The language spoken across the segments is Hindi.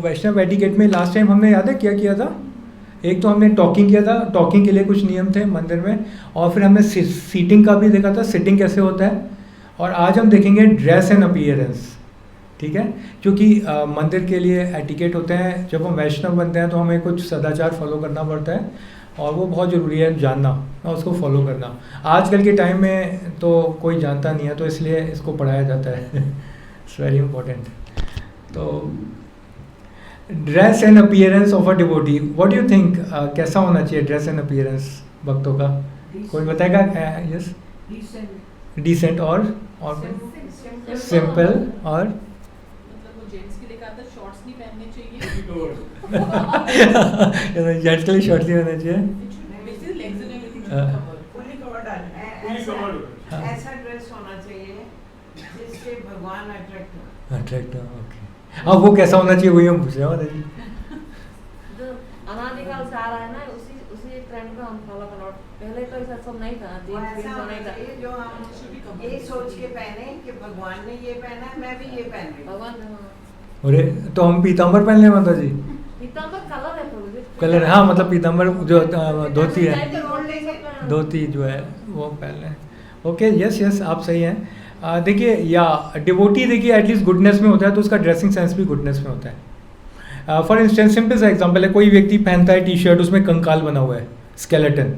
वैष्णव एटिकेट में लास्ट टाइम हमने याद है क्या किया था? एक तो हमने टॉकिंग किया था, टॉकिंग के लिए कुछ नियम थे मंदिर में, और फिर हमने सीटिंग का भी देखा था, सिटिंग कैसे होता है, और आज हम देखेंगे ड्रेस एंड अपीयरेंस। ठीक है, क्योंकि मंदिर के लिए एटिकेट होते हैं, जब हम वैष्णव बनते हैं तो हमें कुछ सदाचार फॉलो करना पड़ता है, और वो बहुत ज़रूरी है जानना और उसको फॉलो करना। आजकल के टाइम में तो कोई जानता नहीं है, तो इसलिए इसको पढ़ाया जाता है। It's very important. तो dress and appearance of a devotee, what do you think, कैसा होना चाहिए ड्रेस एंड अपीयरेंस भक्तों का? कोई बताएगा? यस, डिसेंट और सिंपल, और जेंट्स के लिए कहा था शॉर्ट्स नहीं पहनने चाहिए। जेंट्स के लिए शॉर्ट्स नहीं होना चाहिए। ऐसा ड्रेस होना चाहिए जिससे भगवान अट्रैक्ट, ओके। अब वो कैसा होना चाहिए वही हम पूछ रहे हैं जी। जो अनादिकाल से आ रहा है ना, उसी ट्रेंड को हम फॉलो करना। पहले तो ऐसा सब नहीं था, जीन्स तो नहीं था। जो हम ये सोच के पहने कि भगवान ने ये पहना है, मैं भी ये पहन रही हूँ। भगवान अरे तो हम पीताम्बर पहन लें माता जी? पीताम्बर कलर है प्रभु जी। कलर, हाँ, मतलब पीताम्बर जो धोती है, रोड लेंगे धोती जो है वो पहन लें। ओके, यस यस, आप सही हैं। देखिए, या डिवोटी देखिए एटलीस्ट गुडनेस में होता है, तो उसका ड्रेसिंग सेंस भी गुडनेस में होता है। फॉर इंस्टेंस, सिंपल सा एग्जांपल है, कोई व्यक्ति पहनता है टी शर्ट, उसमें कंकाल बना हुआ है, स्केलेटन,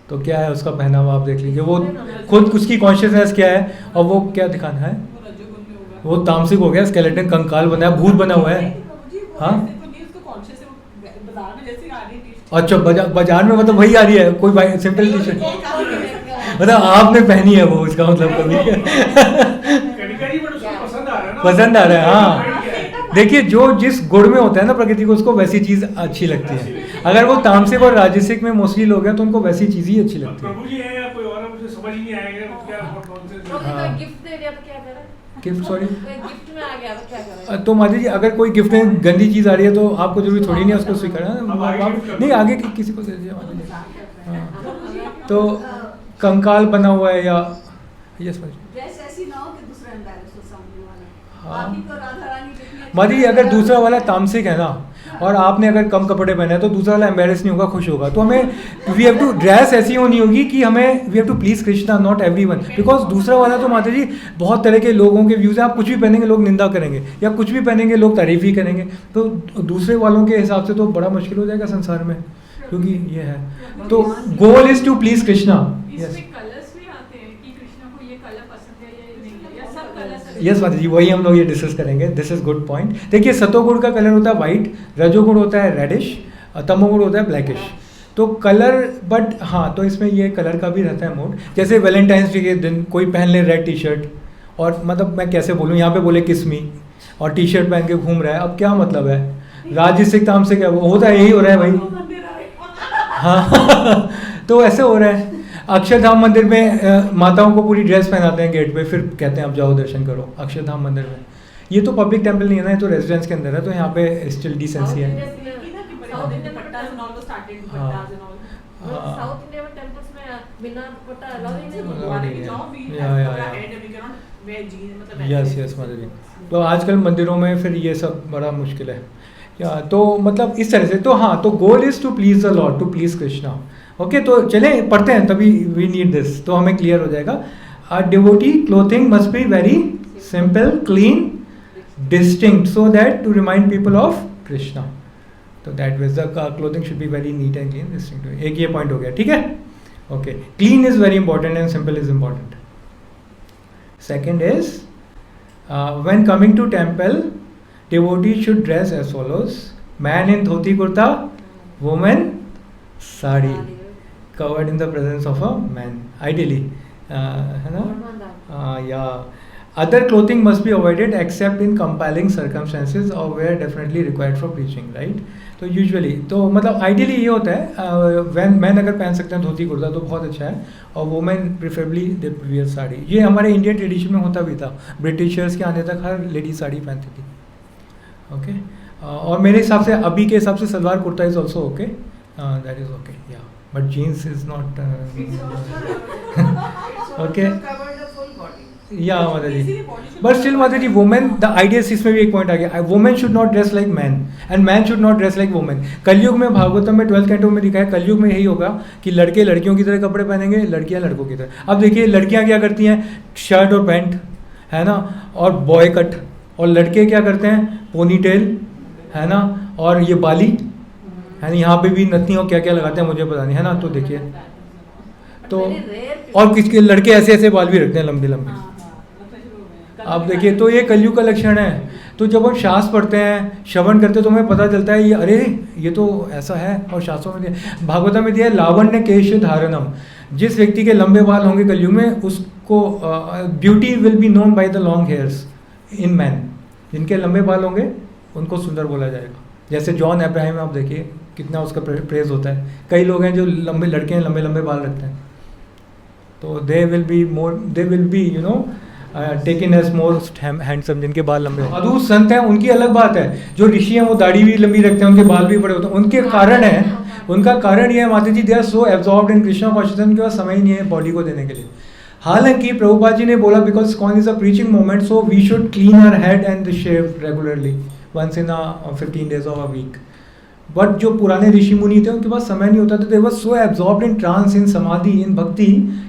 तो क्या है उसका पहनावा? आप देख लीजिए, वो खुद उसकी कॉन्शियसनेस क्या है, और वो क्या दिखाना है, वो तामसिक हो गया, स्केलेटन, कंकाल बना है, भूत बना हुआ है। हाँ, अच्छा, बाजार में मतलब वही आ रही है, कोई सिंपल टी शर्ट, मतलब आपने पहनी है वो, इसका मतलब कभी पसंद आ रहा है। हाँ, देखिए, जो जिस गुण में होता है ना प्रकृति को, उसको वैसी चीज अच्छी लगती है। अगर वो तामसिक और राजसिक में मोस्टली लोग हैं तो उनको वैसी चीज ही अच्छी लगती है। प्रभु जी है या कोई और, मुझे समझ ही नहीं आएगा क्या हाँ। गिफ्ट दे दिया तो क्या करें? गिफ्ट, सॉरी, गिफ्ट में आ गया तो क्या करें? तो माता जी, अगर कोई गिफ्ट में गंदी चीज आ रही है तो आपको जरूरी थोड़ी नहीं है उसको स्वीकार, नहीं, आगे किसी को दे दीजिए माता जी। हाँ, तो कंकाल बना हुआ है, या यस ड्रेस ऐसी ना हो कि दूसरा एम्बैरेस हो सामने वाला। हाँ, बाकी तो राधा रानी जितनी अच्छी माता जी, अगर दूसरा वाला तामसिक है ना, और आपने अगर कम कपड़े पहने हैं, तो दूसरा वाला एम्बेरस नहीं होगा, खुश होगा। तो हमें वी हैव टू, ड्रेस ऐसी होनी होगी कि हमें we have to please Krishna, not everyone, because दूसरा वाला तो माता जी बहुत तरह के लोगों के व्यूज है, आप कुछ भी पहनेंगे लोग निंदा करेंगे, या कुछ भी पहनेंगे लोग तारीफ ही करेंगे, तो दूसरे वालों के हिसाब से तो बड़ा मुश्किल हो जाएगा संसार में, क्योंकि ये है। तो goal is to please Krishna. इसमें कलर्स भी आते हैं कि कृष्णा को ये कलर पसंद है या नहीं, या सब कलर यस माता जी, वही हम लोग ये डिस्कस करेंगे। This is good point. देखिए, सतोगुण का कलर होता है वाइट, रजोगुण होता है रेडिश, तमोगुण होता है ब्लैकिश। तो कलर, बट हाँ, तो इसमें ये कलर का भी रहता है मोड। जैसे वैलेंटाइंस डे के दिन कोई पहन ले रेड टी शर्ट, और मतलब मैं कैसे बोलूँ, यहाँ पे बोले किस्मी, और टी शर्ट पहन के घूम रहा है, अब क्या मतलब है? राजसिक तामसिक है, वो होता है, यही हो रहा है भाई। हाँ तो ऐसे हो रहा है। अक्षरधाम मंदिर में माताओं को पूरी ड्रेस पहनाते हैं गेट पे, फिर कहते हैं आप जाओ दर्शन करो अक्षरधाम मंदिर में। ये तो पब्लिक टेम्पल नहीं है ना, ये तो रेजिडेंस के अंदर है, तो यहाँ पे स्टिल डिसेंसी है। साउथ इंडिया में टेम्पल्स में बिना दुपट्टा अलाउ ही नहीं। यस यस माता जी, तो आजकल मंदिरों में फिर ये सब बड़ा मुश्किल है। या तो मतलब इस तरह से, तो हाँ, तो goal is to please the lord, to please Krishna. Okay, तो चले पढ़ते हैं, तभी वी नीड दिस, तो हमें क्लियर हो जाएगा। Devotee clothing must be very simple, clean, distinct, so that to remind people of Krishna. तो that means the clothing should be very neat and clean, distinct. एक ये पॉइंट हो गया, ठीक है। Okay, clean is very important and simple is important. Second is when coming to temple, devotee should dress as follows: man in dhoti kurta, woman sari, covered in the presence of a man, ideally, है ना? Yeah. Other clothing must be avoided except in compelling circumstances or where definitely required for preaching, right? तो usually, तो मतलब ideally ये होता है, when men अगर पहन सकते हैं धोती कुर्ता तो बहुत अच्छा है, और women preferably they wear sari. ये हमारे इंडियन ट्रेडिशन में होता भी था, ब्रिटिशर्स के आने तक हर लेडी साड़ी पहनती थी। ओके, और मेरे हिसाब से अभी के हिसाब से salwar kurta is also okay, that is okay, yeah but jeans is not okay. या माता जी, बट स्टिल माता जी वुमेन, द आइडिया इसमें भी एक पॉइंट आ गया, women should not dress like man and man should not dress like women. कलयुग में भागवतम में 12th कैंटो में लिखा है, कलयुग में यही होगा कि लड़के लड़कियों की तरह कपड़े पहनेंगे, लड़कियां लड़कों की तरह। अब देखिए लड़कियां क्या करती हैं, शर्ट और पैंट, है ना, और बॉय कट, और लड़के क्या करते हैं, पोनी टेल, है ना, और ये बाली, है ना, यहाँ पे भी नथनी और क्या क्या लगाते हैं मुझे पता नहीं, है ना। तो देखिए, तो और किसके लड़के ऐसे ऐसे बाल भी रखते हैं लंबे लंबे। आप देखिए, तो ये कलयुग का लक्षण है। तो जब हम शास्त्र पढ़ते हैं, श्रवण करते हैं, तो हमें पता चलता है ये, अरे ये तो ऐसा है। और शास्त्रों में दिया, भागवतम में दिया है, लावण्य केश धारणम, जिस व्यक्ति के लंबे बाल होंगे कलयुग में, उसको beauty will be known by the long hairs in man. जिनके लंबे बाल होंगे उनको सुंदर बोला जाएगा। जैसे जॉन अब्राहम, आप देखिए कितना उसका प्रेज होता है। कई लोग हैं जो लंबे लड़के हैं, लंबे लंबे बाल रखते हैं, तो they will be you know taken as most handsome, जिनके बाल लंबे। अदूत संत हैं, उनकी अलग बात है। जो ऋषि हैं वो दाढ़ी भी लंबी रखते हैं, उनके बाल भी बड़े होते हैं। उनके कारण है, उनका कारण ये है माता जी, they are so absorbed in Krishna consciousness, उनके पास समय ही नहीं है बॉडी को देने के लिए। हालांकि प्रभुपाद जी ने बोला, because ISKCON is a preaching moment, so we should clean our head and shave regularly once in 15 days of a week. But जो पुराने ऋषि मुनि थे, उनके पास समय नहीं होता था। दे वर सो एब्जॉर्ब्ड इन ट्रांस, इन समाधि, इन भक्ति,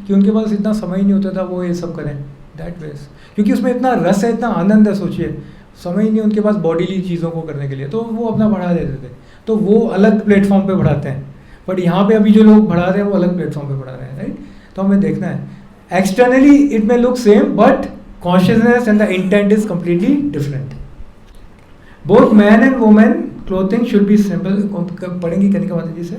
कि उनके पास इतना समय ही नहीं होता था वो ये सब करें दैट वेज, क्योंकि उसमें इतना रस है, इतना आनंद है। सोचिए, समय ही नहीं उनके पास बॉडीली चीज़ों को करने के लिए, तो वो अपना बढ़ा देते थे। तो वो अलग प्लेटफॉर्म पे बढ़ाते हैं, बट यहाँ पे अभी जो लोग बढ़ा रहे हैं वो अलग प्लेटफॉर्म पे बढ़ा रहे हैं, राइट। तो हमें देखना है, externally it may look same, but consciousness and the intent is completely different. Both man and women clothing should be simple. पढ़ेंगी कनिका माता जी से?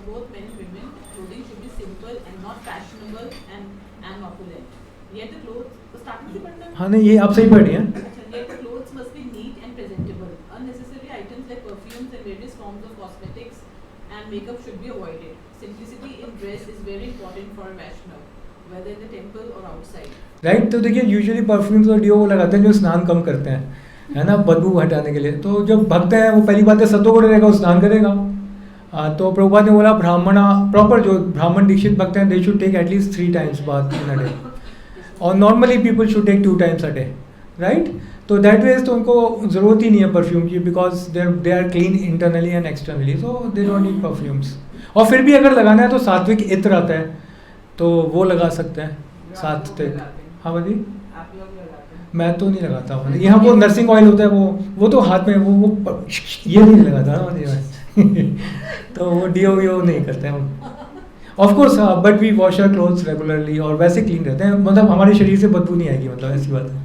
Both men and women clothing should be simple and not fashionable and opulent. Yet the clothes starting से पढ़ना है? हाँ नहीं, ये आप सही पढ़ रही हैं। अच्छा, yet the clothes must be neat and presentable. Unnecessary items like perfumes and various forms of cosmetics and makeup should be avoided. Simplicity in dress is very important for a Vaishnav, whether in the temple or outside. Right. तो देखिए, यूजुअली परफ्यूम्स और डिओ वो लगाते हैं जो स्नान कम करते हैं, है ना, बदबू हटाने के लिए। तो जब भक्त है वो पहली बात है सतोगुण रहेगा, वो स्नान करेगा। तो प्रभुपाद ने बोला ब्राह्मण प्रॉपर जो ब्राह्मण दीक्षित भक्त हैं, they should take at least 3 times bath in a day, और normally people should take 2 times a day, right. तो दैट वेज तो उनको ज़रूरत ही नहीं है परफ्यूम की, because they are clean internally and externally, so they don't need perfumes. और फिर भी अगर लगाना है तो सात्विक इत्र आता है, तो वो लगा सकते हैं सात्विक। हाँ भाजी, आप लोग लगाते हैं? मैं तो नहीं लगाता हूँ। यहाँ वो नर्सिंग ऑयल होता है, वो तो हाथ में वो ये नहीं लगाता ना तो वो डीओ वीओ नहीं करते हम, ऑफ कोर्स। हाँ, but we wash our clothes regularly, और वैसे क्लीन रहते हैं, मतलब हमारे शरीर से बदबू नहीं आएगी, मतलब ऐसी बात है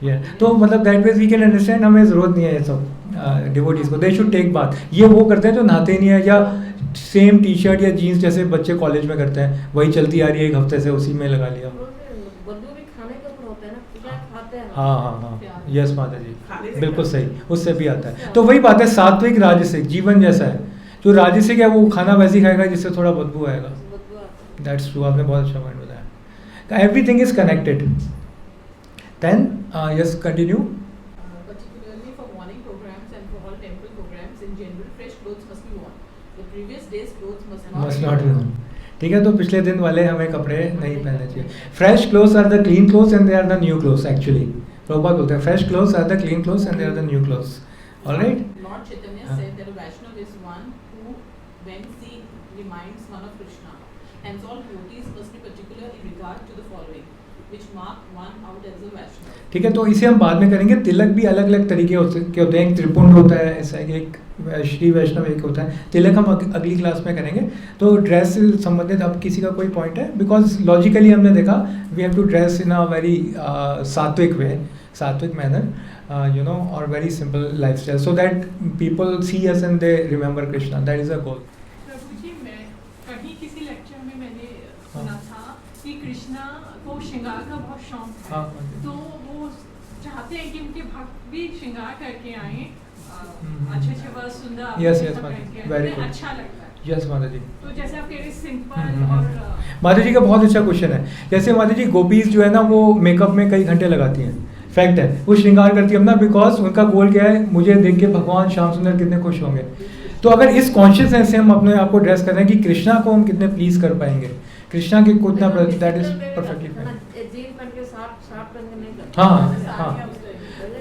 ये। तो मतलब that ways we can understand, हमें ज़रूरत नहीं है ये सब डिवोटीज को, दे शुड टेक बाथ। ये वो करते हैं जो नहाते नहीं है, या सेम टी शर्ट या जीन्स जैसे बच्चे कॉलेज में करते हैं, वही चलती आ रही है 1 हफ्ते से, उसी में लगा लिया। बदबू भी खाने के ऊपर होता है ना, क्या खाते हैं। हाँ हाँ हाँ, यस माता जी, बिल्कुल सही, उससे भी आता है। तो वही बात है, सात्विक राजसिक जीवन जैसा है। जो राजसिक है वो खाना वैसे ही खाएगा जिससे थोड़ा बदबू आएगा। बदबू आता है। दैट्स ट्रू, आपने बहुत अच्छा पॉइंट बताया। Everything is connected. Then yes continue. Particularly for morning programs and for all temple programs in general, fresh clothes must be worn. The previous day's clothes must not be worn. ठीक है, तो पिछले दिन वाले हमें कपड़े नहीं पहनने चाहिए। Fresh clothes are the clean clothes and they are the new clothes. Actually Prabhupada बोलते हैं fresh clothes are the clean clothes and they are the new clothes. Alright. Lord Chaitanya said that a Vaishnav is one who, when seen, reminds one of Krishna. Hence, all devotees must be particular in regard to the following, which mark one out as a Vaishnav. ठीक है, तो इसे हम बाद में करेंगे। तिलक भी अलग अलग तरीके के होते हैं, एक त्रिपुंड होता है, ऐसा एक श्री वैष्णव एक होता है। तिलक हम अगली क्लास में करेंगे। तो ड्रेस से संबंधित अब किसी का कोई पॉइंट है? बिकॉज लॉजिकली हमने देखा we have to dress in a very sattvic way, sattvic manner, you know, और very simple life style, so that people see us and they remember Krishna. That is a goal. प्रभु जी, मैं कहीं किसी लेक्चर में मैंने सुना था कि कृष्णा को श्रृंगार का बहुत शौक है। हाँ, तो वो चाहते हैं कि उनके भक्त भी श्रृंगार करके आए, अच्छे अच्छे वस्त्र, सुंदर Yes, आभूषण yes, पहन Mata. के, Very उन्हें good. अच्छा लगता है। यस माता जी। तो जैसे आप कह रहे सिंपल और माता जी का बहुत अच्छा क्वेश्चन है। जैसे माता जी गोपीज जो है ना, वो मेकअप में कई घंटे लगाती हैं, फैक्ट है, वो श्रृंगार करती है अपना, बिकॉज उनका गोल क्या है, मुझे देख के भगवान श्याम सुंदर कितने खुश होंगे। तो अगर इस कॉन्शियसनेस से हम अपने आप को ड्रेस कर रहे हैं कि कृष्णा को हम कितने प्लीज कर पाएंगे, कृष्णा के कितना, that is perfectly fine. Gene पहन के साथ हाँ हाँ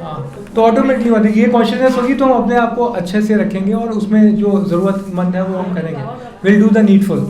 हाँ, तो ऑटोमेटिकली मतलब ये कॉन्शियसनेस होगी तो हम अपने आप को अच्छे से रखेंगे और उसमें जो ज़रूरतमंद है वो हम करेंगे, विल डू द नीडफुल।